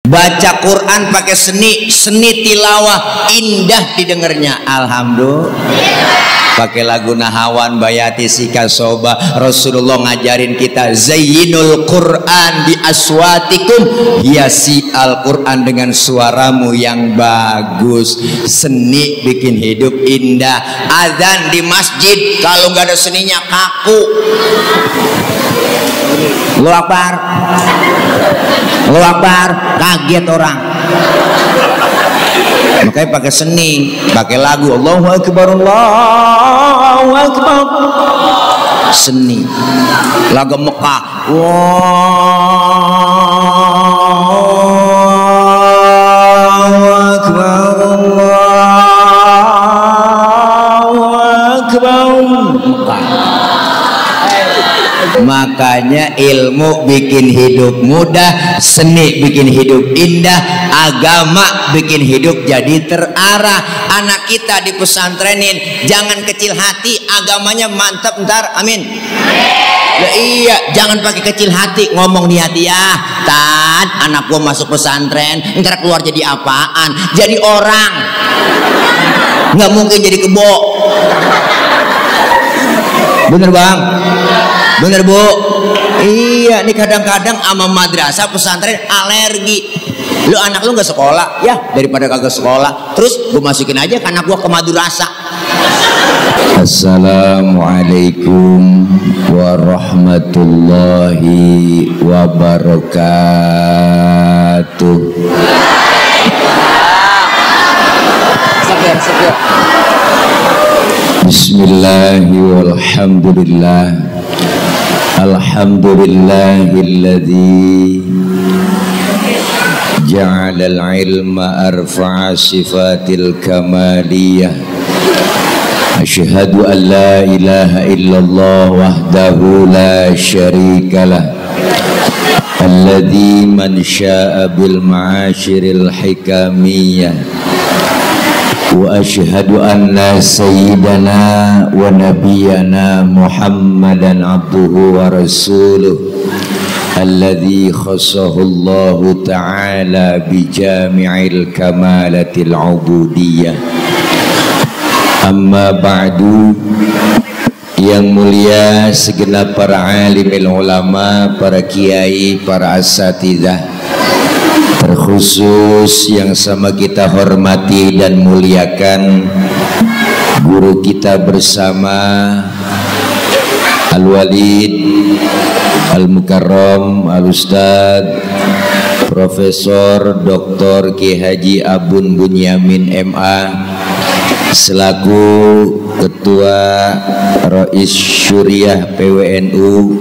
Baca Quran pakai seni tilawah indah didengarnya. Alhamdulillah. Pakai lagu Nahawan Bayati Sika Soba. Rasulullah ngajarin kita zayyinul Quran bi aswatikum, hiasi Al-Quran dengan suaramu yang bagus. Seni bikin hidup indah. Azan di masjid kalau nggak ada seninya kaku. Allahu Akbar, Allahu Akbar, kaget orang. Makanya pakai seni, pakai lagu Allahu Akbar, Allahu Akbar. Seni. Lagu Mekah. Allahu Akbar, Allahu Akbar. Mekah. Makanya ilmu bikin hidup mudah, seni bikin hidup indah, agama bikin hidup jadi terarah. Anak kita di pesantrenin jangan kecil hati, agamanya mantap ntar, amin. Ya, iya, jangan pakai kecil hati, ngomong di hati ya, Tad, anak gua masuk pesantren, ntar keluar jadi apaan? Jadi orang, nggak mungkin jadi kebo. Bener bang? Bener bu? Iya, nih kadang-kadang sama madrasah pesantren alergi. Lu anak lu nggak sekolah, ya daripada kagak sekolah, terus gue masukin aja anak gua ke madrasah. Assalamualaikum warahmatullahi wabarakatuh. Bismillahirrahmanirrahim. Alhamdulillahilladzi ja'alal ilma arfa'a sifatil kamaliyah. Asyhadu an la ilaha illallah wahdahu la syarikalah. Alladzi man syaa bil ma'asyiril hikamiyah. Wa asyhadu anna sayyidana wa nabiyyana Muhammadan abduhu wa rasuluh alladzi khassahu Allah ta'ala bi jami'il kamalatil ubudiyah. Amma ba'du. Yang mulia segenap para alimil ulama, para kiai, para asatidzah, terkhusus yang sama kita hormati dan muliakan guru kita bersama Al-Walid Al-Mukarram Al-Ustadz Profesor Dr. Ki Haji Abun Bunyamin MA selaku Ketua Rais Syuriah PWNU.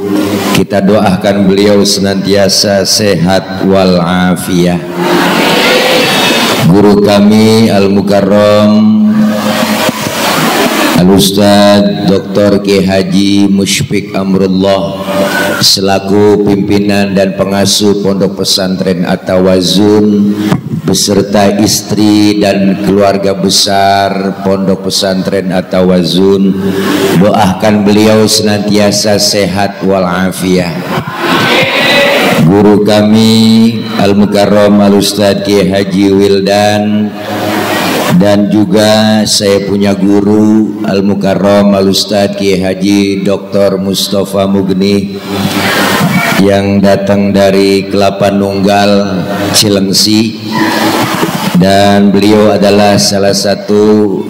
Kita doakan beliau senantiasa sehat walafiat. Guru kami Al-Mukarram Al-Ustadz Dr. Ki Haji Musyfiq Amrullah selaku pimpinan dan pengasuh Pondok Pesantren At-Tawazun beserta istri dan keluarga besar Pondok Pesantren At-Tawazun, doakan beliau senantiasa sehat walafiat. Guru kami Al-Mukarram Al-Ustadz Ki Haji Wildan, dan juga saya punya guru Al-Mukarram Al-Ustadz Ki Haji Dr. Mustafa Mugni yang datang dari Kelapa Nunggal Cilengsi, dan beliau adalah salah satu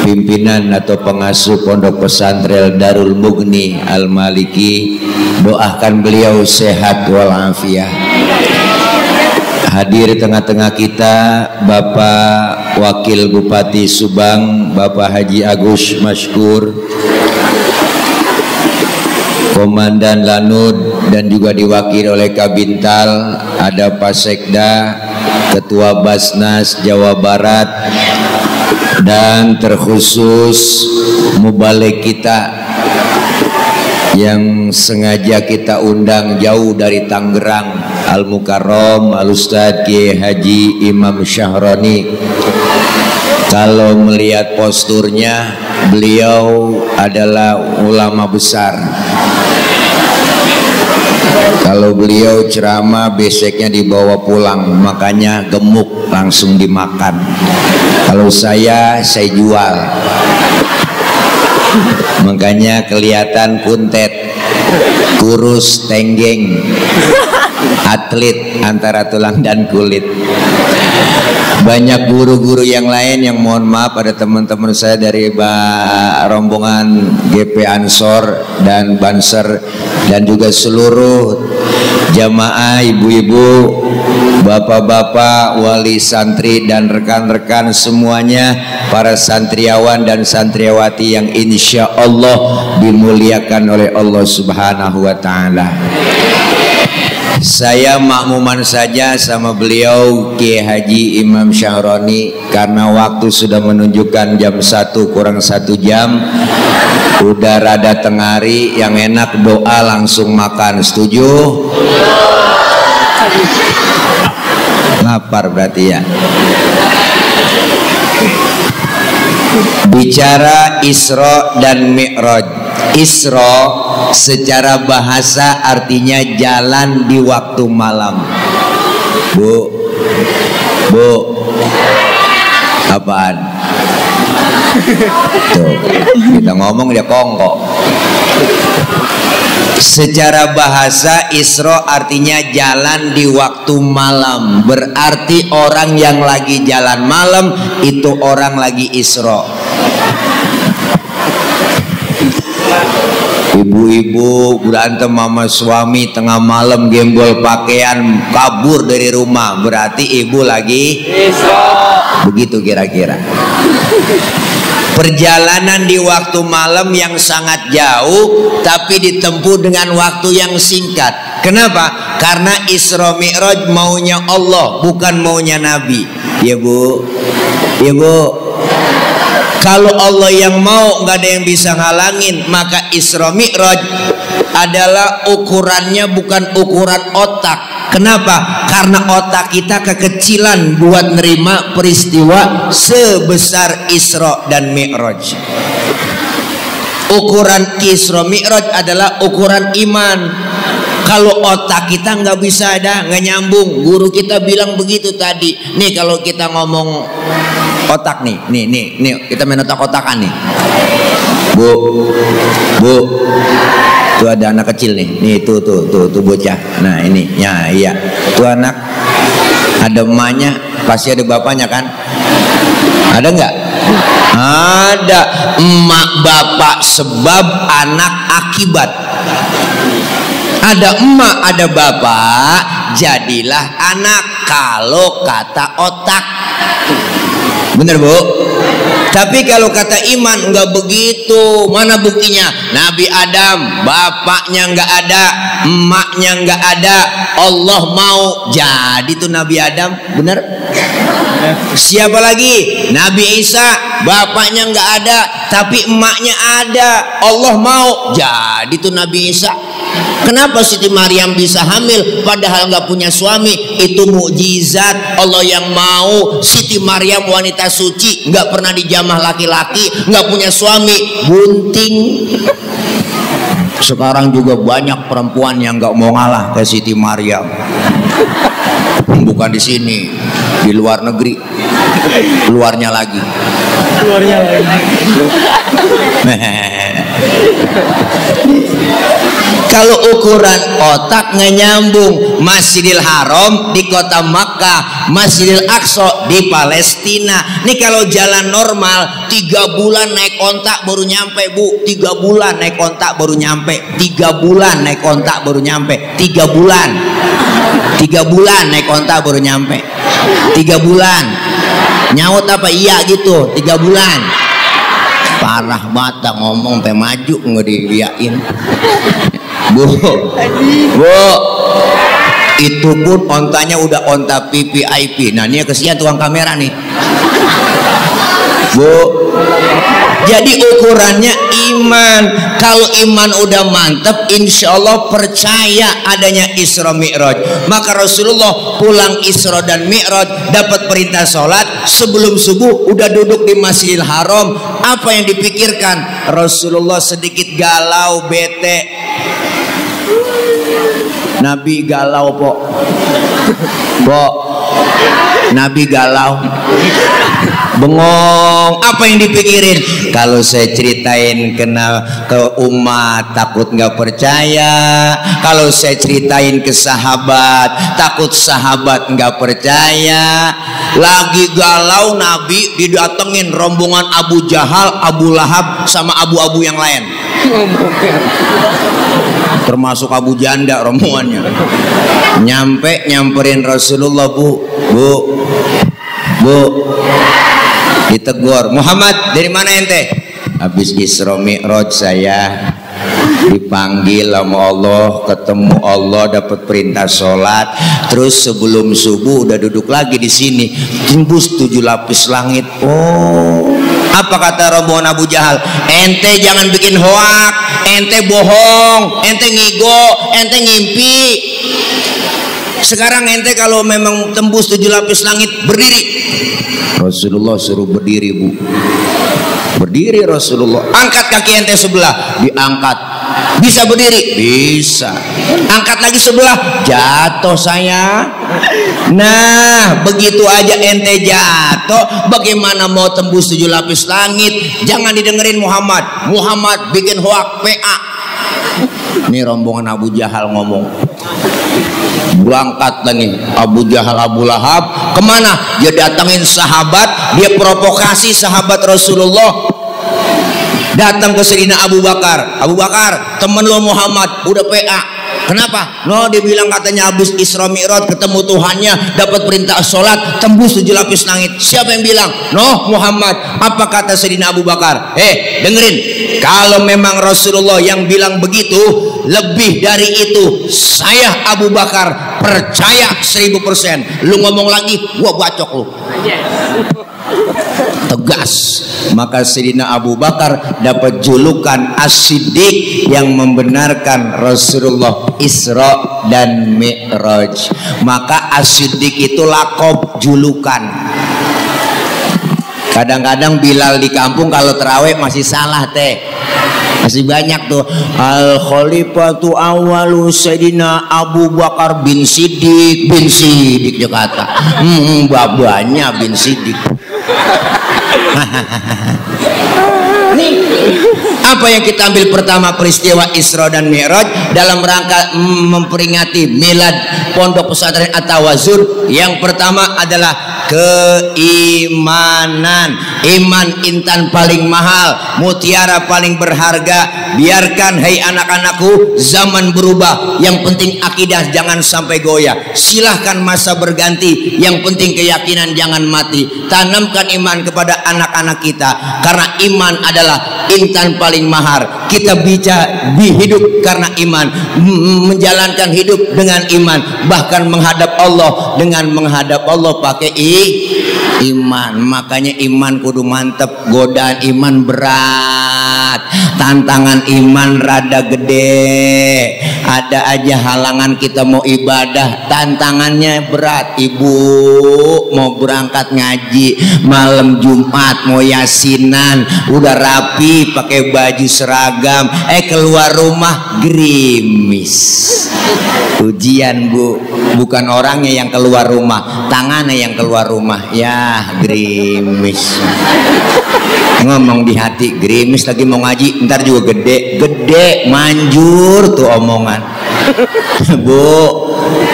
pimpinan atau pengasuh Pondok Pesantren Darul Mugni Al-Maliki. Doakan beliau sehat walafiat. Hadir tengah-tengah kita Bapak Wakil Bupati Subang, Bapak Haji Agus Masykur, Komandan Lanud, dan juga diwakili oleh Kabintal, ada Pak Sekda, Ketua Basnas Jawa Barat, dan terkhusus mubalik kita yang sengaja kita undang jauh dari Tangerang, Al-Mukarram Al-Ustadz Ki Haji Imam Syahroni. Kalau melihat posturnya, beliau adalah ulama besar. Kalau beliau ceramah beseknya dibawa pulang, makanya gemuk langsung dimakan. Kalau saya jual, makanya kelihatan kuntet, kurus, tenggeng, atlet antara tulang dan kulit. Banyak guru-guru yang lain yang mohon maaf, ada teman-teman saya dari rombongan GP Ansor dan Banser dan juga seluruh jamaah, ibu-ibu, bapak-bapak, wali santri dan rekan-rekan semuanya, para santriawan dan santriawati yang insya Allah dimuliakan oleh Allah Subhanahu wa Ta'ala. Saya makmuman saja sama beliau Kiai Haji Imam Syahroni karena waktu sudah menunjukkan jam 1 kurang 1 jam. Udah rada tengari, yang enak doa langsung makan. Setuju? Lapar berarti ya. Bicara Isra dan Mi'raj. Isra secara bahasa artinya jalan di waktu malam. Bu, apaan? Tuh, kita ngomong dia kongkok. Secara bahasa Isra artinya jalan di waktu malam. Berarti orang yang lagi jalan malam itu orang lagi Isra. Ibu-ibu berantem sama suami tengah malam, gembol pakaian, kabur dari rumah, berarti ibu lagi Isra. Begitu kira-kira. Perjalanan di waktu malam yang sangat jauh tapi ditempuh dengan waktu yang singkat. Kenapa? Karena Isra Mi'raj maunya Allah, bukan maunya Nabi. Ya Bu, ya Bu. Kalau Allah yang mau, nggak ada yang bisa ngalangin. Maka Isra Mi'raj adalah ukurannya bukan ukuran otak. Kenapa? Karena otak kita kekecilan buat nerima peristiwa sebesar Isra dan Mi'raj. Ukuran Isra Mi'raj adalah ukuran iman. Kalau otak kita nggak bisa ada, nggak nyambung. Guru kita bilang begitu tadi. Nih kalau kita ngomong otak nih, nih kita main otak-otakan nih. Bu, tuh ada anak kecil nih tuh bocah. Nah ini, ya iya, tuh anak ada emaknya, pasti ada bapaknya kan? Ada nggak? Ada. Emak bapak sebab, anak akibat. Ada emak, ada bapak, jadilah anak. Kalau kata otak, bener Bu? Tapi kalau kata iman enggak begitu. Mana buktinya? Nabi Adam bapaknya enggak ada, emaknya enggak ada, Allah mau jadi tuh Nabi Adam, bener? Siapa lagi? Nabi Isa bapaknya enggak ada tapi emaknya ada, Allah mau jadi tuh Nabi Isa. Kenapa Siti Maryam bisa hamil padahal nggak punya suami? Itu mukjizat Allah yang mau. Siti Maryam wanita suci, nggak pernah dijamah laki-laki, nggak punya suami, bunting. Sekarang juga banyak perempuan yang nggak mau ngalah ke Siti Maryam. Bukan di sini, di luar negeri, luarnya lagi. Kalau ukuran otak nggak nyambung. Masjidil Haram di kota Makkah, Masjidil Aqsa di Palestina. Nih kalau jalan normal 3 bulan naik ontak baru nyampe Bu. 3 bulan naik ontak baru nyampe. 3 bulan naik ontak baru nyampe. 3 bulan 3 bulan naik ontak baru nyampe. 3 bulan nyaut apa iya gitu. 3 bulan. Parah banget ngomong teh maju nggak diiyain. Bu, itu pun ontanya udah onta VVIP. Nah ini kesian tukang kamera nih, Bu. Jadi ukurannya iman. Kalau iman udah mantep, insya Allah percaya adanya Isra Mi'raj. Maka Rasulullah pulang Isra dan Mi'raj dapat perintah sholat sebelum subuh udah duduk di Masjidil Haram. Apa yang dipikirkan? Rasulullah sedikit galau, bete. Nabi galau pok. Nabi galau, bengong. Apa yang dipikirin? Kalau saya ceritain ke umat takut nggak percaya. Kalau saya ceritain ke sahabat takut sahabat nggak percaya. Lagi galau Nabi didatengin rombongan Abu Jahal, Abu Lahab sama abu-abu yang lain. Termasuk Abu Janda rombongannya. Nyamperin Rasulullah, bu, ditegur. Muhammad, dari mana ente? Habis Isra Mi'raj saya, dipanggil sama Allah, ketemu Allah, dapat perintah sholat, terus sebelum subuh udah duduk lagi di sini, tembus 7 lapis langit. Oh, apa kata rombongan Abu Jahal? Ente jangan bikin hoak, ente bohong, ente ngigo, ente ngimpi. Sekarang ente kalau memang tembus 7 lapis langit, berdiri. Rasulullah suruh berdiri, bu. Berdiri Rasulullah. Angkat kaki ente sebelah, diangkat. Bisa berdiri? Bisa. Angkat lagi sebelah, jatuh saya. Nah, begitu aja ente jatuh, bagaimana mau tembus 7 lapis langit? Jangan didengerin Muhammad. Muhammad bikin hoak, PA. Ini rombongan Abu Jahal ngomong. Berangkat nih Abu Jahal, Abu Lahab. Kemana? Dia datangin sahabat, dia provokasi sahabat Rasulullah. Datang ke Sayyidina Abu Bakar. Abu Bakar, temen lo Muhammad udah PA. Kenapa? No, dia bilang katanya habis Isra Mi'raj ketemu Tuhannya, dapat perintah sholat, tembus 7 lapis langit. Siapa yang bilang? No, Muhammad. Apa kata Sayyidina Abu Bakar? Dengerin. Kalau memang Rasulullah yang bilang begitu, lebih dari itu, saya Abu Bakar percaya 1000%. Lu ngomong lagi, gua bacok lu. Tegas. Maka Sayyidina Abu Bakar dapat julukan As-Siddiq, yang membenarkan Rasulullah Isra dan Mi'raj. Maka As-Siddiq itu lakob, julukan. Kadang-kadang Bilal di kampung kalau terawih masih salah teh. Masih banyak tuh. Al Khalifatu awalu Sayyidina Abu Bakar bin Siddiq dia kata. Babanya bin Siddiq. Nih, apa yang kita ambil pertama peristiwa Isra dan Mi'raj dalam rangka memperingati milad Pondok Pesantren At-Tawazun. Yang pertama adalah keimanan. Iman intan paling mahal, mutiara paling berharga. Biarkan hai anak-anakku, zaman berubah, yang penting akidah jangan sampai goyah. Silahkan masa berganti, yang penting keyakinan jangan mati. Tanamkan iman kepada anak-anak kita, karena iman adalah intan paling mahal. Kita bisa hidup karena iman, menjalankan hidup dengan iman, bahkan menghadap Allah dengan menghadap Allah pakai iman. Makanya iman kudu mantep, godaan iman berat, tantangan iman rada gede. Ada aja halangan kita mau ibadah, tantangannya berat. Ibu mau berangkat ngaji malam Jumat, mau yasinan, udah rapi pakai baju seragam, keluar rumah gerimis. Ujian bu, bukan orangnya yang keluar rumah, tangannya yang keluar rumah. Ya gerimis. Ngomong di hati, gerimis lagi mau ngaji, ntar juga gede manjur tuh omongan. Bu,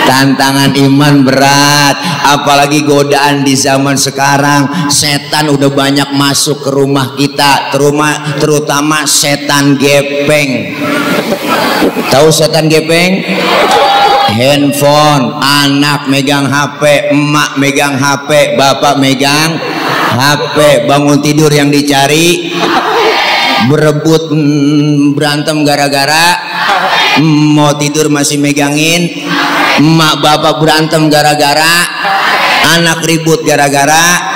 tantangan iman berat, apalagi godaan di zaman sekarang. Setan udah banyak masuk ke rumah kita, terutama setan gepeng. Tahu setan gepeng? Handphone, anak megang HP, emak megang HP, bapak megang HP. Bangun tidur yang dicari, berebut, berantem gara-gara mau tidur masih megangin. Emak bapak berantem gara-gara, anak ribut gara-gara.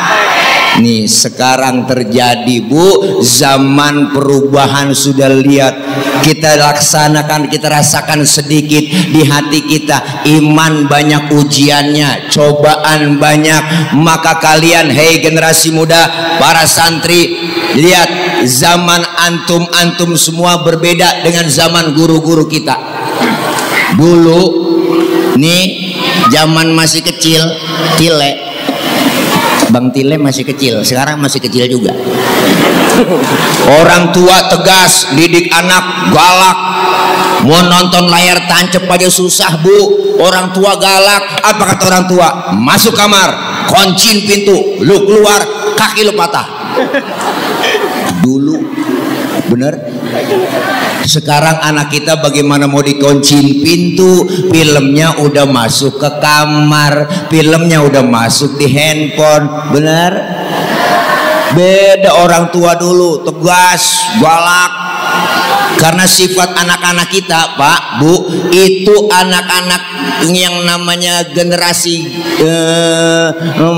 Nih sekarang terjadi bu, zaman perubahan sudah lihat. Kita laksanakan, kita rasakan sedikit di hati kita. Iman banyak ujiannya, cobaan banyak. Maka kalian, hei generasi muda, para santri, lihat zaman antum semua berbeda dengan zaman guru-guru kita. Dulu Nih zaman masih kecil, Tile, Bang Tile masih kecil, sekarang masih kecil juga. Orang tua tegas, didik anak galak. Mau nonton layar tancap aja susah bu. Orang tua galak. Apa kata orang tua? Masuk kamar, kunciin pintu, lu keluar, kaki lu patah. Dulu bener. Sekarang anak kita bagaimana mau dikunciin pintu? Filmnya udah masuk ke kamar, filmnya udah masuk di handphone. Bener. Beda orang tua dulu, tegas, galak. Karena sifat anak-anak kita, Pak, Bu, itu anak-anak yang namanya generasi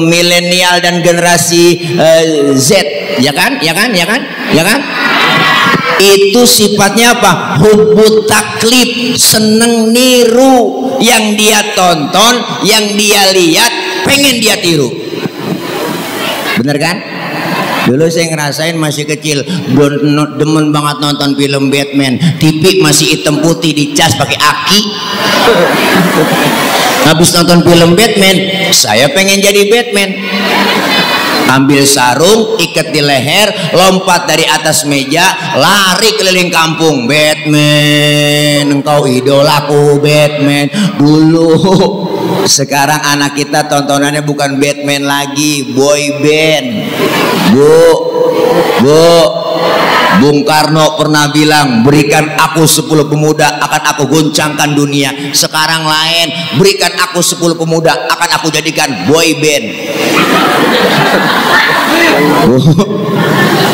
milenial dan generasi Z, ya kan? Itu sifatnya apa? Hubbut taklid, seneng niru. Yang dia tonton, yang dia lihat, pengen dia tiru. Bener kan? Dulu saya ngerasain masih kecil, demen banget nonton film Batman. TV masih hitam putih, dicas pakai aki. Habis nonton film Batman, saya pengen jadi Batman. Ambil sarung, ikat di leher, lompat dari atas meja, lari keliling kampung. Batman, engkau idolaku Batman. Dulu. Sekarang anak kita tontonannya bukan Batman lagi, boy band. Bu, Bung Karno pernah bilang, berikan aku 10 pemuda akan aku goncangkan dunia. Sekarang lain, berikan aku 10 pemuda akan aku jadikan boy band.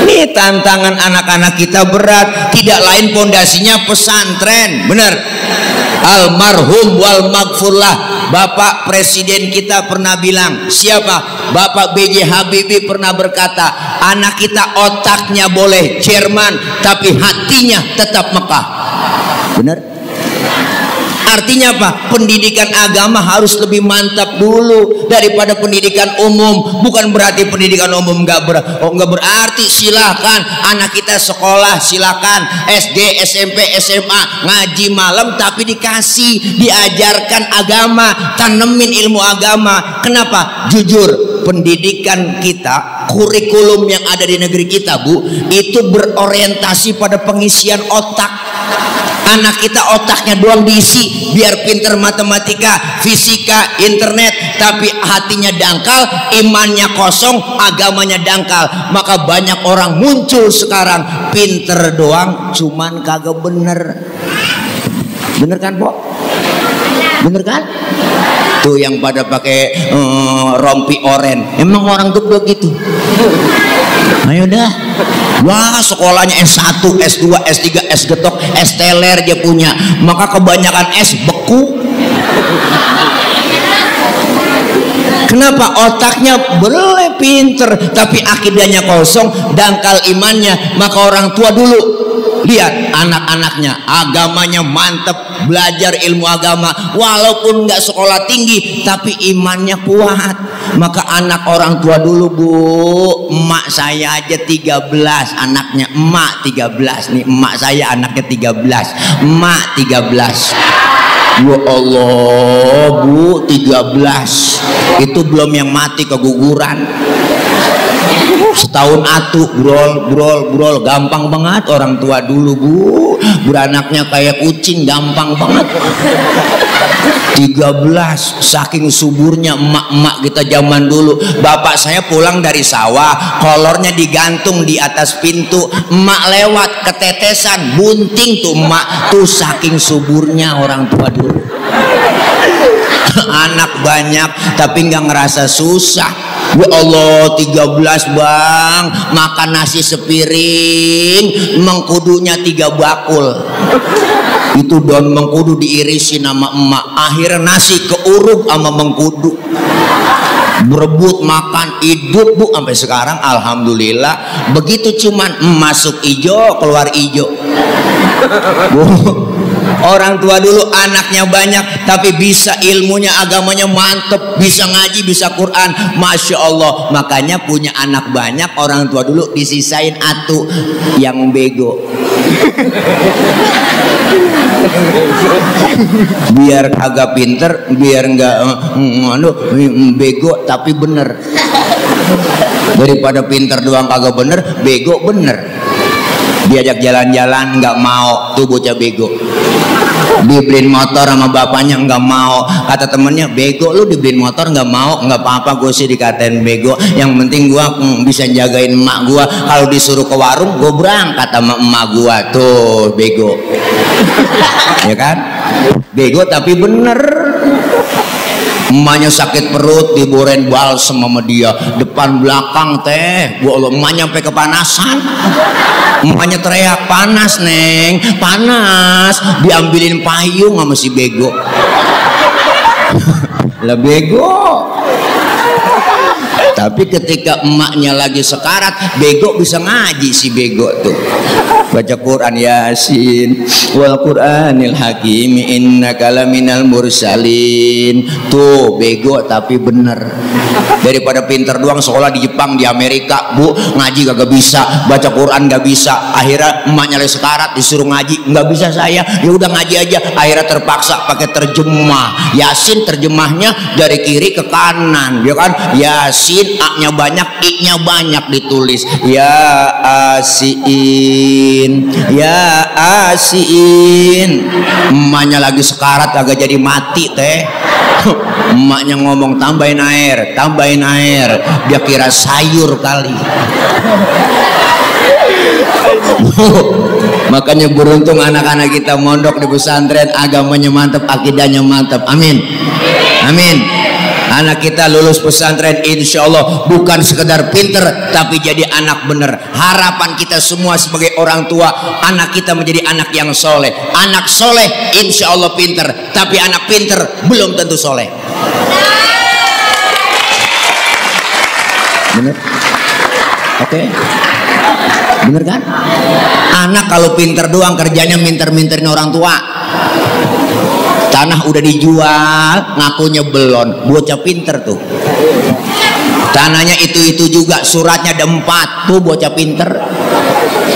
Ini tantangan anak-anak kita berat. Tidak lain pondasinya pesantren. Benar. Almarhum wal maghfurlah, Bapak Presiden kita pernah bilang, siapa? Bapak B.J. Habibie pernah berkata, anak kita otaknya boleh Jerman tapi hatinya tetap Mekah. Benar? Artinya apa? Pendidikan agama harus lebih mantap dulu daripada pendidikan umum. Bukan berarti pendidikan umum nggak berarti. Silahkan anak kita sekolah, silakan SD, SMP, SMA ngaji malam, tapi dikasih diajarkan agama, tanemin ilmu agama. Kenapa? Jujur, pendidikan kita, kurikulum yang ada di negeri kita, Bu, itu berorientasi pada pengisian otak. Anak kita otaknya doang diisi biar pinter matematika, fisika, internet, tapi hatinya dangkal, imannya kosong, agamanya dangkal. Maka banyak orang muncul sekarang pinter doang, cuman kagak bener. Bener kan, Pok? Bener kan? Tuh yang pada pakai rompi oren, emang orang tuh begitu. Ayo dah. Wah, sekolahnya S1, S2, S3, S getok, S teler dia punya. Maka kebanyakan S beku. Kenapa? Otaknya boleh pinter, tapi akidahnya kosong, dangkal imannya. Maka orang tua dulu lihat anak-anaknya, agamanya mantep, belajar ilmu agama, walaupun nggak sekolah tinggi, tapi imannya kuat. Maka anak orang tua dulu, Bu, emak saya aja 13 anaknya, emak 13 nih, emak saya anaknya 13, emak 13. Ya Allah, Bu, 13 itu belum yang mati keguguran. Setahun atu brol, gampang banget orang tua dulu, Bu, beranaknya kayak kucing, gampang banget. 13, saking suburnya emak-emak kita zaman dulu. Bapak saya pulang dari sawah, kolornya digantung di atas pintu, emak lewat ketetesan, bunting tuh emak, tuh saking suburnya orang tua dulu. Anak banyak tapi nggak ngerasa susah. Ya Allah, 13 bang, makan nasi sepiring, mengkudunya 3 bakul. Itu daun mengkudu diirisin sama emak, akhirnya nasi keuruk sama mengkudu. Berebut makan, hidup, Bu, sampai sekarang alhamdulillah. Begitu cuman masuk ijo, keluar ijo. Bu, orang tua dulu anaknya banyak tapi bisa ilmunya, agamanya mantep, bisa ngaji, bisa Quran, Masya Allah. Makanya punya anak banyak, orang tua dulu disisain atu yang bego. Biar agak pinter, biar enggak bego tapi bener. Daripada pinter doang kagak bener, bego bener. Diajak jalan-jalan nggak mau, tuh bocah bego. Dibeliin motor sama bapaknya nggak mau, kata temennya, bego lu dibeliin motor nggak mau, nggak apa-apa, gue sih dikatain bego, yang penting gue bisa jagain emak gue, kalau disuruh ke warung gue berangkat sama emak gue, tuh bego. Ya kan, bego tapi bener. Emaknya sakit perut, diboren balsem sama dia, depan belakang teh, emaknya sampai kepanasan. Emaknya teriak, panas neng, panas, diambilin payung sama si bego. Lah bego. Tapi ketika emaknya lagi sekarat, bego bisa ngaji si bego tuh. Baca Quran, Yasin wal Qur'anil hakim innaka laminal mursalin. Tuh bego tapi bener. Daripada pinter doang sekolah di Jepang, di Amerika, bu, ngaji kagak bisa, baca Quran gak bisa. Akhirnya emaknya lagi sekarat, disuruh ngaji, nggak bisa saya, ya udah ngaji aja. Akhirnya terpaksa pakai terjemah. Yasin terjemahnya dari kiri ke kanan, ya kan? Yasin A-nya banyak, I-nya banyak ditulis. Ya Asin, ya Asin. Emaknya lagi sekarat agak jadi mati teh. Emaknya ngomong, tambahin air, tambahin air. Dia kira sayur kali. Makanya beruntung anak-anak kita mondok di pesantren, agamanya mantap, akidahnya mantap. Amin, amin. Anak kita lulus pesantren insya Allah bukan sekedar pinter, tapi jadi anak bener. Harapan kita semua sebagai orang tua, anak kita menjadi anak yang soleh. Anak soleh insya Allah pinter, tapi anak pinter belum tentu soleh. Bener? Oke? Bener kan? Anak kalau pinter doang kerjanya minter-minterin orang tua. Tanah udah dijual, ngakunya belum. Bocah pinter tuh. Tanahnya itu juga, suratnya ada 4, tuh bocah pinter.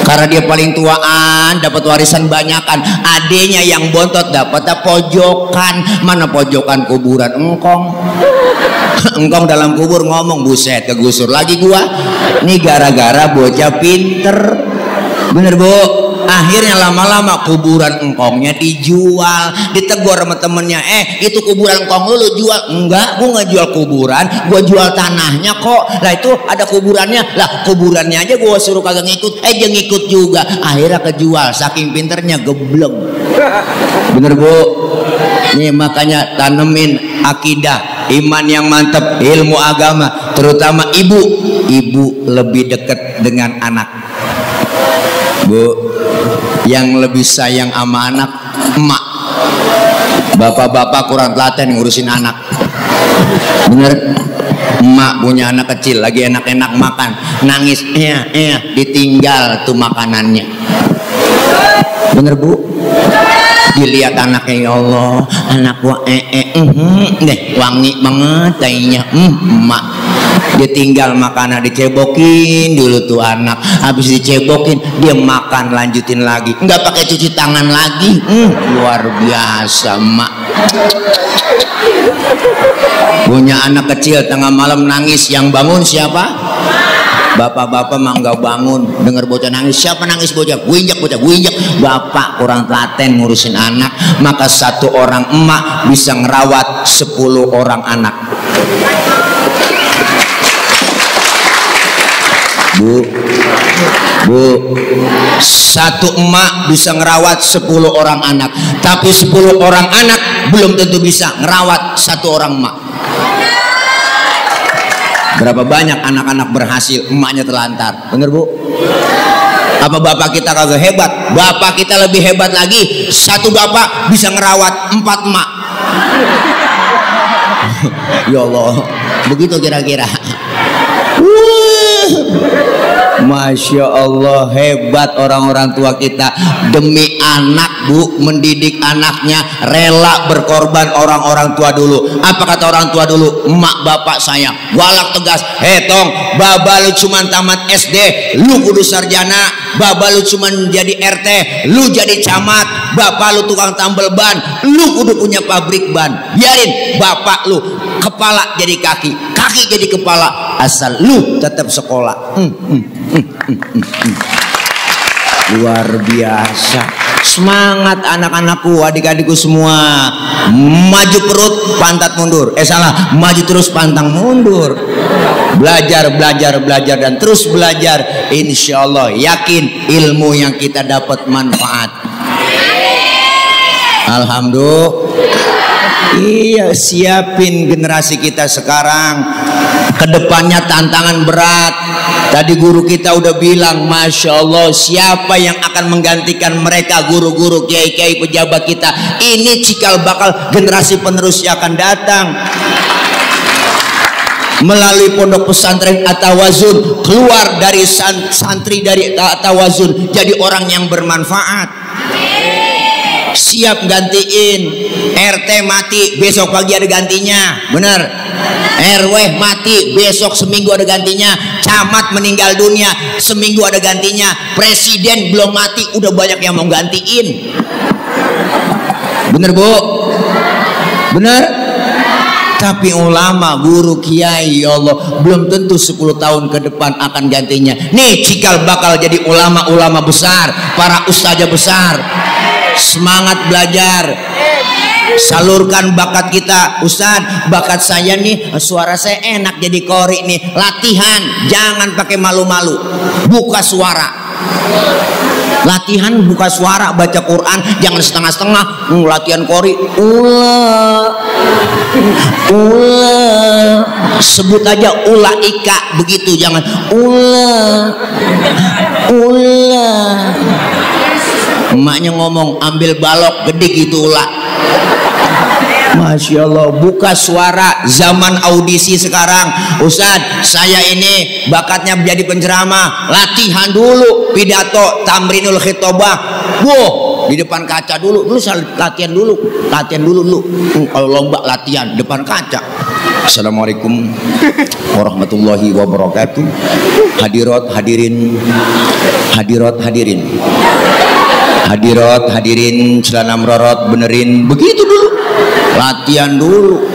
Karena dia paling tuaan, dapat warisan banyakan. Adenya yang bontot dapat pojokan. Mana pojokan kuburan engkong? Engkong dalam kubur ngomong, buset kegusur lagi gua. Ini gara-gara bocah pinter. Bener bu? Akhirnya lama-lama kuburan engkongnya dijual. Ditegur sama temennya, itu kuburan engkong lu jual. Enggak, gua nggak jual kuburan, gua jual tanahnya kok. Lah itu ada kuburannya, lah kuburannya aja gua suruh kagak ngikut, dia ngikut juga. Akhirnya kejual, saking pinternya geblek. Bener bu? Nih makanya tanemin akidah, iman yang mantap, ilmu agama, terutama ibu. Ibu lebih dekat dengan anak. Bu, yang lebih sayang sama anak emak. Bapak-bapak kurang telaten ngurusin anak. Bener? Emak punya anak kecil lagi enak-enak makan, nangis, ditinggal tuh makanannya. Bener bu? Dilihat anaknya, ya Allah, anak gua deh wangi banget kayaknya. Emak ditinggal makanan, dicebokin dulu tuh anak, habis dicebokin dia makan lanjutin lagi, nggak pakai cuci tangan lagi. Luar biasa emak. Punya anak kecil tengah malam nangis, yang bangun siapa? Bapak-bapak mah nggak bangun, dengar bocah nangis, siapa nangis bocah? Gue injak bocah, gue injak. Bapak kurang telaten ngurusin anak, maka satu orang emak bisa ngerawat 10 orang anak. Bu, satu emak bisa ngerawat 10 orang anak, tapi 10 orang anak belum tentu bisa ngerawat satu orang emak. Berapa banyak anak-anak berhasil, emaknya terlantar. Bener bu? Apa bapak kita kagak hebat? Bapak kita lebih hebat lagi. Satu bapak bisa ngerawat 4 emak. Ya Allah, begitu kira-kira. Masya Allah, hebat orang-orang tua kita. Demi anak bu, mendidik anaknya, rela berkorban orang-orang tua dulu. Apa kata orang tua dulu? Emak bapak saya galak tegas, tong, baba lu cuma tamat SD, lu kudu sarjana. bapak lu cuma jadi RT, lu jadi camat, bapak lu tukang tambal ban, lu udah punya pabrik ban. Biarin bapak lu kepala jadi kaki, kaki jadi kepala, asal lu tetap sekolah. Luar biasa. Semangat anak-anakku, adik-adikku semua. Maju perut, pantat mundur. Salah, maju terus pantang mundur. Belajar, belajar, belajar dan terus belajar. Insya Allah yakin ilmu yang kita dapat manfaat. Alhamdulillah. Iya, siapin generasi kita sekarang. Kedepannya tantangan berat. Tadi guru kita udah bilang, Masya Allah, siapa yang akan menggantikan mereka, guru-guru, kiai-kiai, pejabat kita. Ini cikal bakal generasi penerus yang akan datang. Melalui pondok pesantren At-Tawazun, keluar dari santri dari At-Tawazun jadi orang yang bermanfaat. Siap gantiin. RT mati, besok pagi ada gantinya. Bener. RW mati, besok seminggu ada gantinya. Camat meninggal dunia, seminggu ada gantinya. Presiden belum mati, udah banyak yang mau gantiin. Bener bu? Bener? Tapi ulama, guru, kiai, ya Allah, belum tentu 10 tahun ke depan akan gantinya. Nih cikal bakal jadi ulama-ulama besar, para ustadzah besar. Semangat belajar, salurkan bakat kita. Ustadz, bakat saya nih, suara saya enak jadi qori nih. Latihan, jangan pakai malu-malu, buka suara. Latihan buka suara, baca Quran, jangan setengah-setengah. Latihan qori, sebut aja ulaika begitu, jangan emaknya ngomong ambil balok gede gitu ulah. Masya Allah, buka suara. Zaman audisi sekarang, Ustadz, saya ini bakatnya menjadi penceramah. Latihan dulu pidato tamrinul khitobah. Di depan kaca dulu. Latihan dulu kalau lomba latihan depan kaca. Assalamualaikum warahmatullahi wabarakatuh. Hadirat hadirin, hadirat hadirin, hadirat hadirin, celana merorot benerin. Begitu dulu, latihan dulu.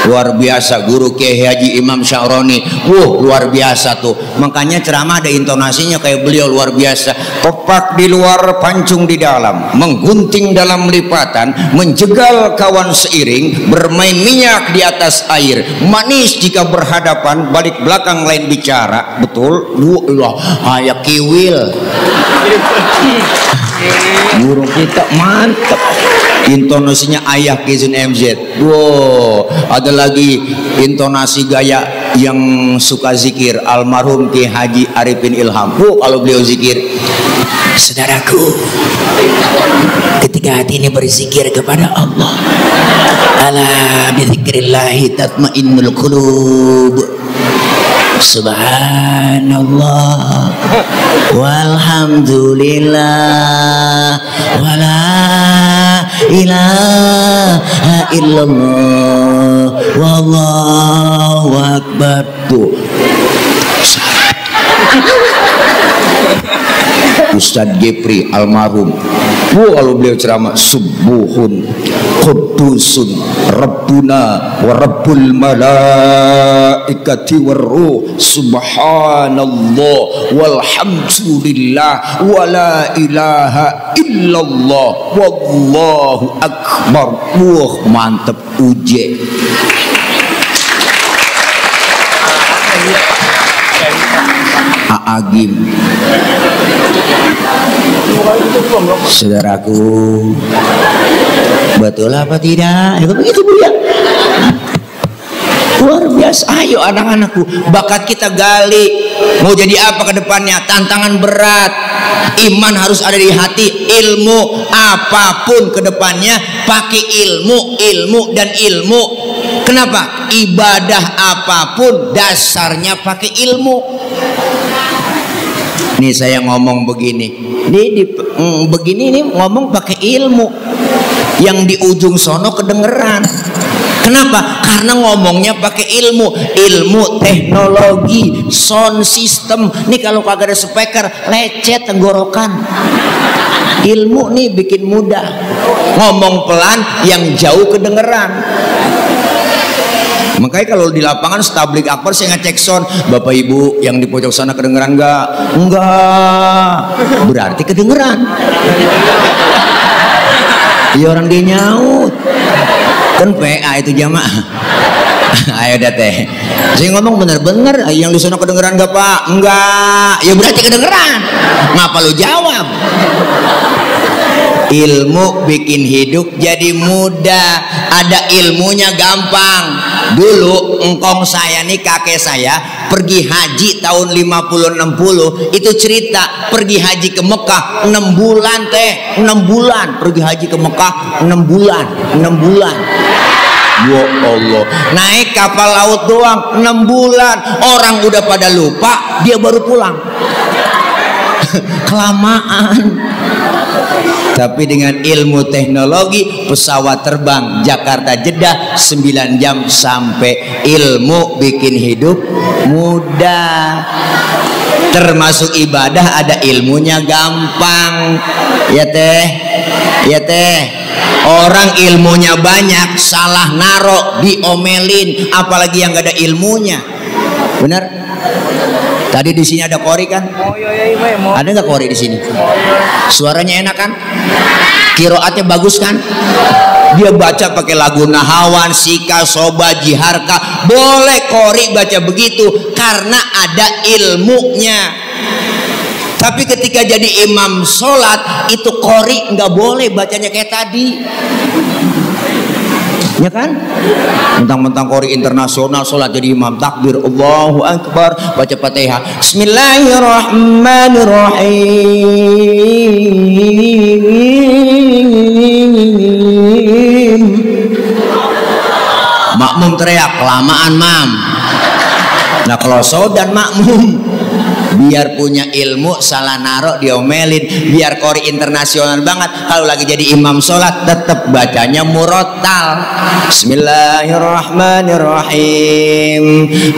Luar biasa guru Kiai Haji Imam Syahroni. Luar biasa tuh. Makanya ceramah ada intonasinya kayak beliau, luar biasa. Topak di luar, pancung di dalam, menggunting dalam lipatan, menjegal kawan seiring, bermain minyak di atas air, manis jika berhadapan, balik belakang lain bicara. Betul? Kayak kiwil. Guru kita mantap. Intonasinya ayah Kizun MZ. Ada lagi intonasi gaya yang suka zikir, almarhum Ki Haji Arifin Ilham. Kalau beliau zikir, saudaraku, ketika hati ini berzikir kepada Allah, ala bizikrillahi tatmainnul qulub. Subhanallah walhamdulillah wala ilaha illallah wallahu akbar. Tuh Ustadz Gepri almarhum, kalau beliau ceramah, subuhun qudusun rabbuna wa rabbul malaikati warruh subhanallah walhamdulillah wa la ilaha illallah wallahu akbar. Mantep uje. Agim, saudaraku, betul apa tidak? Begitu bu ya. Luar biasa. Ayo anak-anakku, bakat kita gali. Mau jadi apa ke depannya? Tantangan berat. Iman harus ada di hati. Ilmu apapun ke depannya, pakai ilmu dan ilmu. Kenapa? Ibadah apapun dasarnya pakai ilmu. Nih saya ngomong begini, begini nih ngomong pakai ilmu. Yang di ujung sono kedengeran. Kenapa? Karena ngomongnya pakai ilmu teknologi, sound system. Nih kalau kagak ada speaker, lecet tenggorokan. Ilmu nih bikin mudah. Ngomong pelan yang jauh kedengeran. Makanya kalau di lapangan tablik akbar saya ngecek sound. Bapak ibu yang di pojok sana kedengeran nggak? Enggak. Berarti kedengeran. Iya orang dia nyaut. Kan PA itu jamaah. Ayo dah teh. Saya ngomong bener-bener. Yang di sana kedengeran nggak pak? Enggak. Ya berarti kedengeran. Ngapa lu jawab? Ilmu bikin hidup jadi mudah. Ada ilmunya gampang. Dulu engkong saya nih, kakek saya pergi haji tahun 50-60. Itu cerita pergi haji ke Mekah 6 bulan teh. 6 bulan pergi haji ke Mekah 6 bulan. 6 bulan. Ya Allah, naik kapal laut doang 6 bulan. Orang udah pada lupa, dia baru pulang. Kelamaan. Tapi dengan ilmu teknologi, pesawat terbang Jakarta Jeddah 9 jam sampai. Ilmu bikin hidup mudah. Termasuk ibadah ada ilmunya gampang. Ya teh, ya teh. Orang ilmunya banyak, salah narok, diomelin, apalagi yang gak ada ilmunya. Benar? Tadi di sini ada kori kan? Ada nggak kori di sini? Suaranya enak kan? Kiroatnya bagus kan? Dia baca pakai lagu Nahawan, Sika, Soba, Jiharka. Boleh kori baca begitu karena ada ilmunya. Tapi ketika jadi imam sholat itu kori nggak boleh bacanya kayak tadi. Ya kan? Mentang-mentang kori internasional sholat jadi imam, takbir Allahu Akbar, baca Fatihah, Bismillahirrahmanirrahim. Makmum teriak, kelamaan mam. Nah kalau sodan makmum biar punya ilmu salah narok diomelin, biar kori internasional banget. Kalau lagi jadi imam sholat tetap bacanya murotal. Bismillahirrahmanirrahim.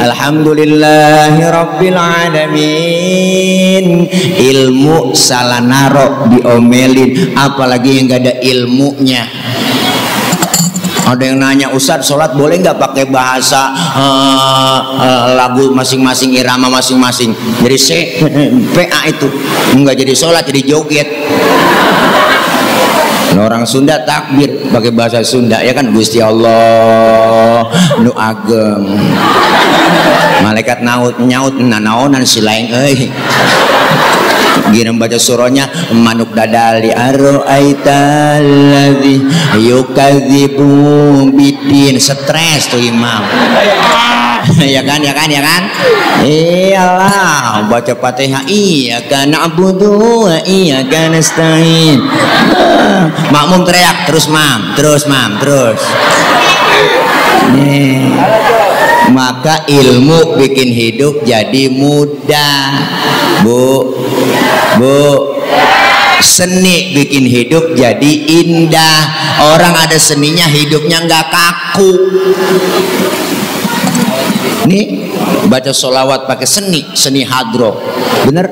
Alhamdulillahirabbil alamin. Ilmu salah narok diomelin, apalagi yang gak ada ilmunya. Ada yang nanya, Ustadz sholat boleh nggak pakai bahasa lagu masing-masing, irama masing-masing? Jadi PA itu nggak jadi sholat, jadi joget. Orang Sunda takbir pakai bahasa Sunda, ya kan? Gusti Allah nu ageng, malaikat nyaut nanaonan si lain gini baca surahnya, manuk dadali aro'aitalladzi yukadzibu bidin. Stres tuh imam. Ya kan, ya kan, ya kan? Iyalah baca Fatihah, iyyaka na'budu wa iyyaka nasta'in. Makmum teriak terus mam, terus mam, terus. Nih. Maka ilmu bikin hidup jadi mudah. Bu, seni bikin hidup jadi indah. Orang ada seninya hidupnya nggak kaku. Nih baca sholawat pakai seni hadro, bener?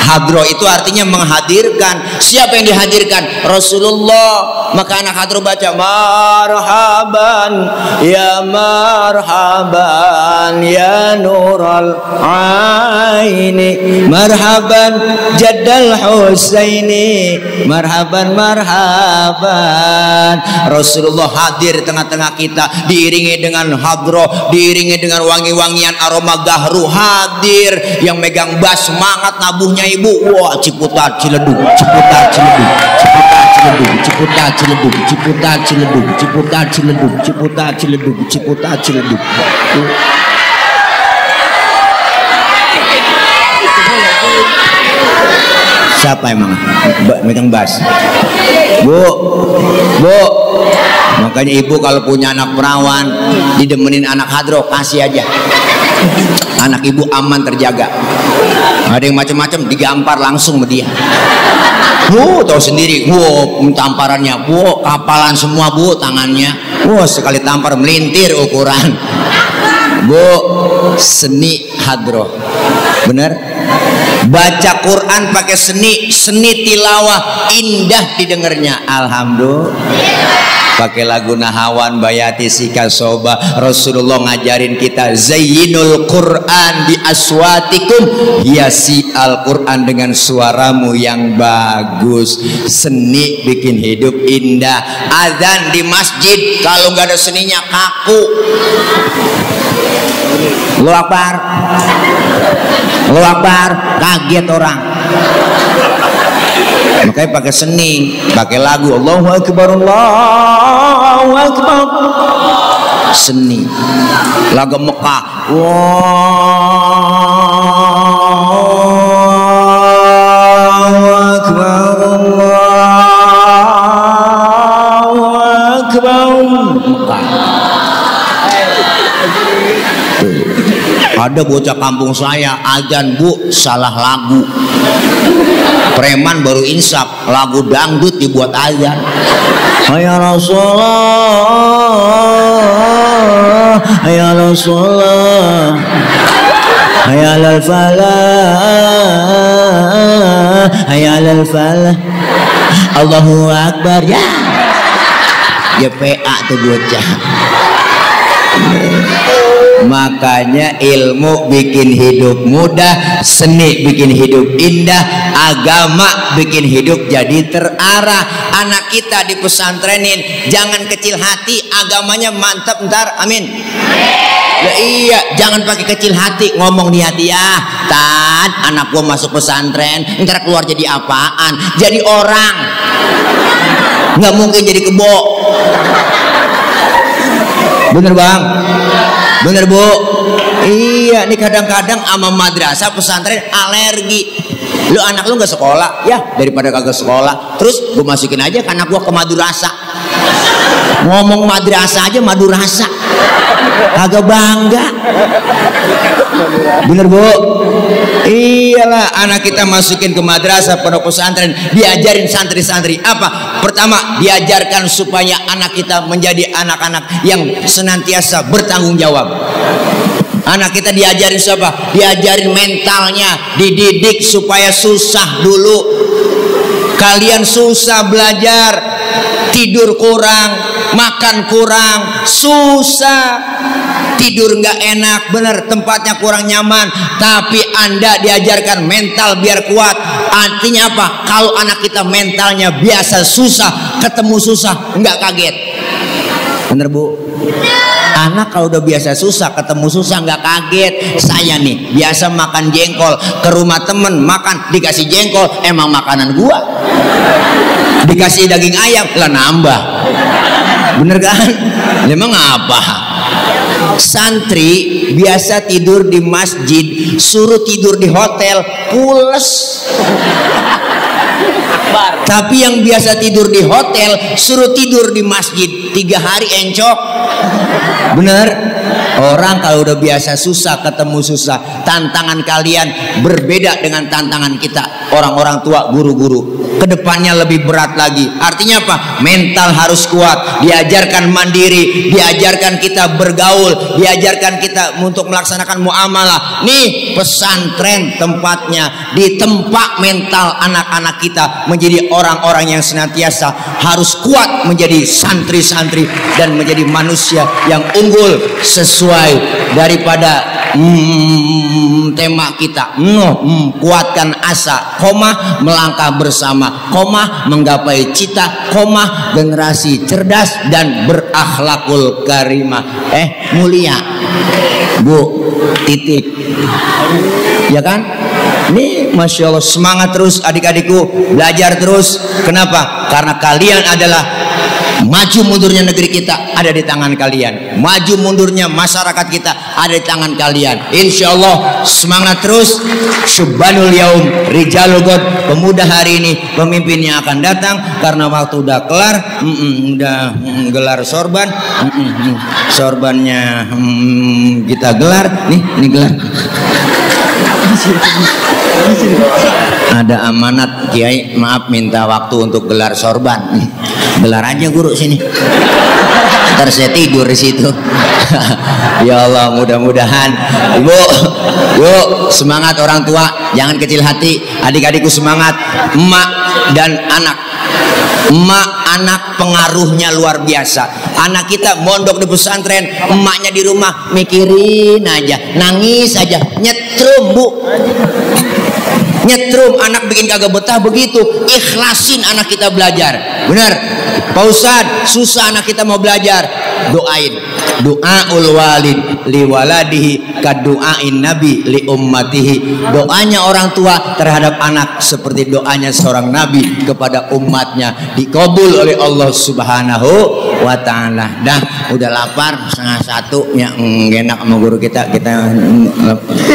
Hadro itu artinya menghadirkan. Siapa yang dihadirkan? Rasulullah. Maka anak hadro baca marhaban ya marhaban ya nural aini marhaban jaddal husaini marhaban marhaban. Rasulullah hadir di tengah-tengah kita, diiringi dengan hadro, diiringi dengan wangi-wangian aroma gahru. Hadir yang megang bass, semangat nabuhnya ibu. Wah, ciputat ciledug, ciputat ciledug, ciputat ciledug, ciputat ciledug, ciputat ciledug, ciputat ciledug, ciputat ciledug, ciputat ciledug. Siapa emang megang bass? Bu, makanya ibu kalau punya anak perawan, didemenin anak hadro, kasih aja. anak ibu aman terjaga. Ada yang macam-macam digampar langsung sama dia. Tahu sendiri, tamparannya, kapalan semua bu tangannya. Sekali tampar melintir ukuran. Bu, seni hadroh, bener? Baca Quran pakai seni tilawah, indah didengarnya. Alhamdulillah. Pakai lagu Nahawan Bayati Sika Soba. Rasulullah ngajarin kita zayyinul Quran bi aswatikum, hiasi Al-Quran dengan suaramu yang bagus. Seni bikin hidup indah. Azan di masjid kalau nggak ada seninya kaku. Allahu Akbar, Allahu Akbar, kaget orang. Makanya pakai seni, pakai lagu Allahu Akbar, Allahu Akbar. Seni, lagu Mekah. Allahu Akbar, Allahu Akbar. Mekah. Ada bocah kampung saya azan bu salah lagu, preman baru insaf lagu dangdut dibuat azan. Hayya Rasulullah, hayya Rasulullah, hayya lal falah, hayya lal falah, Allahu Akbar. Ya GPA tuh bocah. Makanya ilmu bikin hidup mudah, seni bikin hidup indah, agama bikin hidup jadi terarah. Anak kita di pesantrenin jangan kecil hati, agamanya mantap ntar, amin. Ya, iya, jangan pakai kecil hati, ngomong di hati ya, Tad, anak gua masuk pesantren, ntar keluar jadi apaan? Jadi orang, nggak mungkin jadi kebo. Bener bang? Bener bu? Iya, nih kadang-kadang sama madrasah pesantren alergi. Lu anak lu nggak sekolah, ya daripada kagak sekolah, terus gue masukin aja anak gua ke madrasah. Ngomong madrasah aja madrasah, kagak bangga. Bener bu? Iyalah, anak kita masukin ke madrasah pondok pesantren, diajarin santri-santri apa? Pertama, diajarkan supaya anak kita menjadi anak-anak yang senantiasa bertanggung jawab. Anak kita diajarin siapa? Diajarin mentalnya, dididik supaya susah dulu. Kalian susah belajar, tidur kurang, makan kurang, susah. Tidur nggak enak, bener, tempatnya kurang nyaman, tapi Anda diajarkan mental biar kuat. Artinya apa? Kalau anak kita mentalnya biasa susah, ketemu susah, nggak kaget. Bener bu? Anak kalau udah biasa susah, ketemu susah, nggak kaget. Saya nih biasa makan jengkol, ke rumah temen makan dikasih jengkol, emang makanan gua. Dikasih daging ayam lah nambah, bener kan? Emang apa? Santri biasa tidur di masjid, suruh tidur di hotel, pules. Tapi yang biasa tidur di hotel suruh tidur di masjid 3 hari encok. Bener? Orang kalau udah biasa susah, ketemu susah. Tantangan kalian berbeda dengan tantangan kita, orang-orang tua, guru-guru. Kedepannya lebih berat lagi. Artinya apa? Mental harus kuat. Diajarkan mandiri, diajarkan kita bergaul, diajarkan kita untuk melaksanakan muamalah. Nih pesantren tempatnya, ditempa mental anak-anak kita menjadi orang-orang yang senantiasa harus kuat menjadi santri-santri dan menjadi manusia yang unggul sesuai daripada tema kita. Kuatkan asa, koma melangkah bersama, koma menggapai cita, koma generasi cerdas dan berakhlakul karimah. Mulia bu, titik, ya kan? Nih Masya Allah, semangat terus adik-adikku, belajar terus. Kenapa? Karena kalian adalah maju mundurnya negeri kita ada di tangan kalian, maju mundurnya masyarakat kita ada di tangan kalian. Insya Allah semangat terus. Syubbanul yaum rijalul god, pemuda hari ini, pemimpin yang akan datang. Karena waktu udah kelar, udah gelar sorban, sorbannya kita gelar nih, ini gelar. Ada amanat Kiai, maaf minta waktu untuk gelar sorban. Gelar aja guru sini. Ntar saya tidur di situ. Ya Allah, mudah-mudahan Ibu, yuk semangat orang tua, jangan kecil hati. Adik-adikku semangat. Emak dan anak, emak anak pengaruhnya luar biasa. Anak kita mondok di pesantren, emaknya di rumah mikirin aja, nangis aja, nyetrum Bu, nyetrum. Anak bikin kagak betah begitu. Ikhlasin anak kita belajar. Benar Pak Ustadz, susah anak kita mau belajar, doain. Doaul walid li waladihi kadu'ain nabi li ummatihi. Doanya orang tua terhadap anak seperti doanya seorang nabi kepada umatnya, dikabul oleh Allah Subhanahu wa ta'ala. Dah udah lapar, 1:30 ya, enak sama guru kita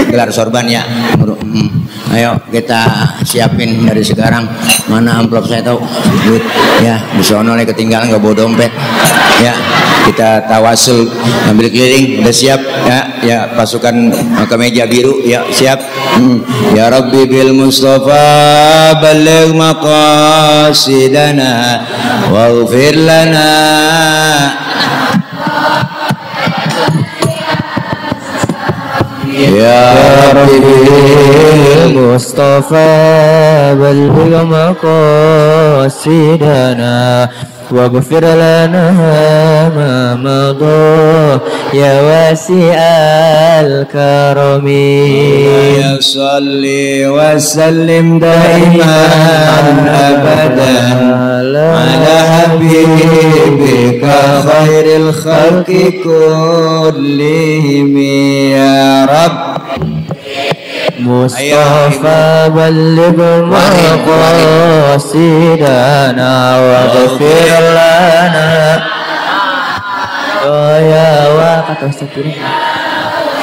gelar sorban ya. Ayo kita siapin dari sekarang. Mana amplop saya tahu duit ya, di sono ketinggalan nggak bawa dompet ya. Kita tawasul ambil keliling, udah siap ya, ya pasukan kemeja biru ya, siap. Ya Rabbi bil Mustafa baligh maqasidana waghfir lana. Ya Rabbi bil Mustafa baligh maqasidana waghfir lana ma madha ya wasi'al karami. Ya salli wa sallim daiman abadan ala habibika khairil khalqi kullihim. Ya Rabb Mustafa baligh maqasidana waghfir lana ya wa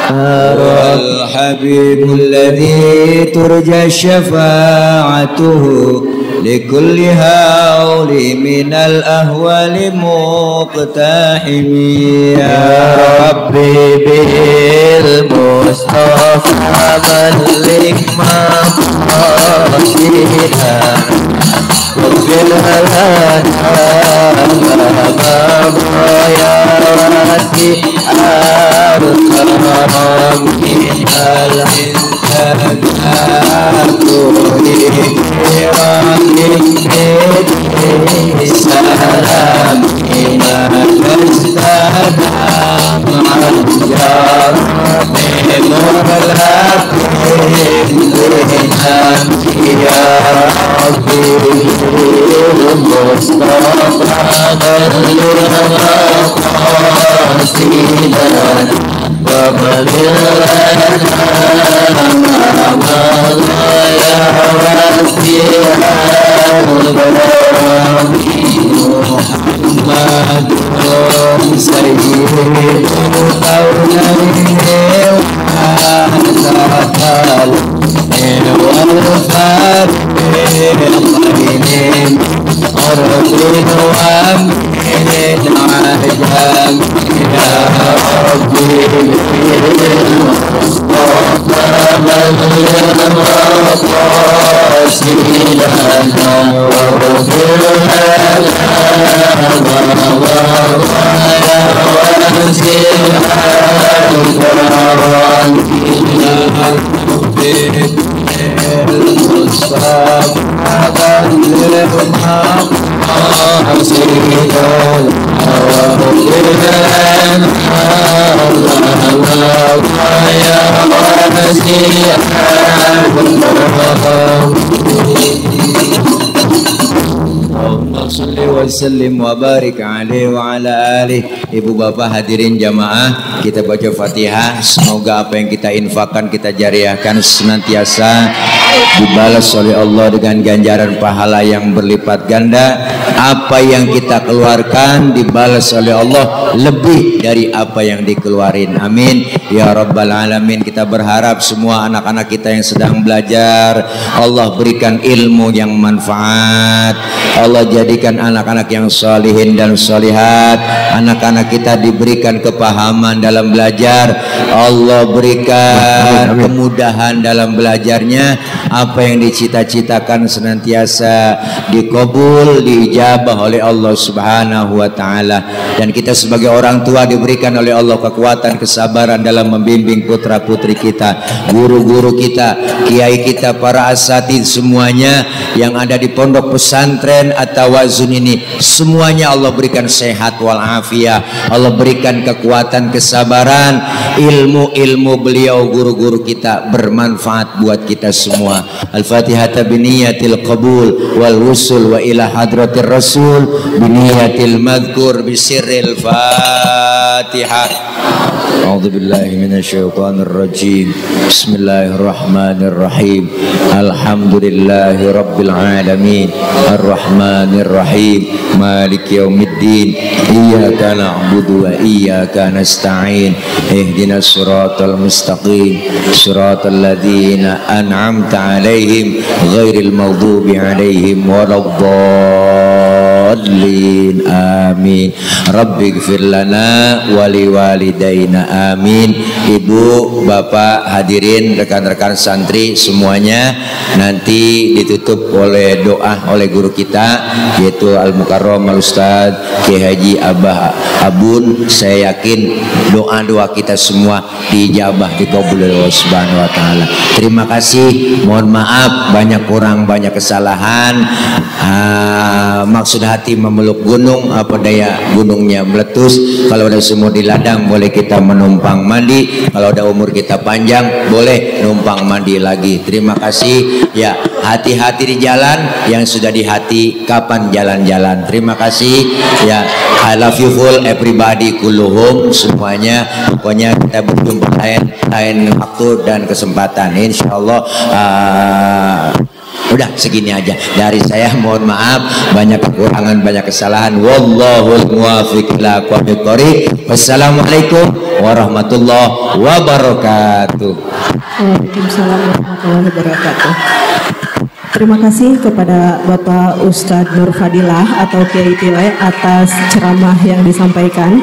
wal habibul ladzi turja syafa'atuhu likulli hauli minal ahwali muqtahimi. Ya Rabbi bil Mustafa baligh maqasidana waghfir lana ya wasi'al karami. Sallim wa barik alaihi wa ala alihi. Ibu bapak hadirin jamaah, kita baca Fatihah. Semoga apa yang kita infakkan, kita jariahkan, senantiasa dibalas oleh Allah dengan ganjaran pahala yang berlipat ganda. apa yang kita keluarkan dibalas oleh Allah lebih dari apa yang dikeluarin. Amin ya rabbal alamin. Kita berharap semua anak-anak kita yang sedang belajar, Allah berikan ilmu yang manfaat, Allah jadikan anak-anak yang solihin dan solihat, anak-anak kita diberikan kepahaman dalam belajar, Allah berikan kemudahan dalam belajarnya, apa yang dicita-citakan senantiasa dikabul, diijabah oleh Allah Subhanahu wa taala. Dan kita sebagai orang tua diberikan oleh Allah kekuatan, kesabaran dalam membimbing putra-putri kita, guru-guru kita, kiai kita, para asatidz semuanya yang ada di pondok pesantren At-Tawazun ini, semuanya Allah berikan sehat wal afiyah, Allah berikan kekuatan, kesabaran, ilmu-ilmu beliau guru-guru kita bermanfaat buat kita semua. Al-Fatihah biniyatil qabul wal wusul wa ila hadratir rasul biniyatil madhkur bisirril Fatihah. A'udzu billahi minasyaitonir rajim. Bismillahirrahmanirrahim. Alhamdulillahi rabbil alamin. Arrahmanir rahim. Maliki yaumiddin. Iyyaka na'budu wa iyyaka nasta'in. Ihdinas siratal mustaqim. Siratal ladzina an'amta 'alaihim ghairil maghdubi 'alaihim waladdallin. Amin. Rabbighfir lana wa liwalidayna. Amin. Ibu, bapak, hadirin, rekan-rekan santri semuanya, nanti ditutup oleh doa oleh guru kita yaitu Al-Mukarram Al-Ustadz Kiai Haji Abah Abun. Saya yakin doa-doa kita semua dijabah, dikabul oleh Allah Subhanahu wa taala. Terima kasih. Mohon maaf banyak kurang, banyak kesalahan. Maksud hati memeluk gunung, apa daya gunungnya meletus. Kalau ada semua di ladang boleh kita menumpang mandi, kalau ada umur kita panjang boleh numpang mandi lagi. Terima kasih ya. Hati-hati di jalan, yang sudah di hati kapan jalan-jalan. Terima kasih ya. I love you full everybody kulluhum, semuanya. Pokoknya kita berjumpa lain waktu dan kesempatan, insyaallah. Udah segini aja dari saya. Mohon maaf banyak kekurangan, banyak kesalahan. Wallahul muwaffiq ila aqwamit thoriq. Wassalamualaikum warahmatullahi wabarakatuh. Waalaikumsalam warahmatullahi wabarakatuh. Terima kasih kepada Bapak Ustadz Nur Fadilah atau Kiai Tile atas ceramah yang disampaikan.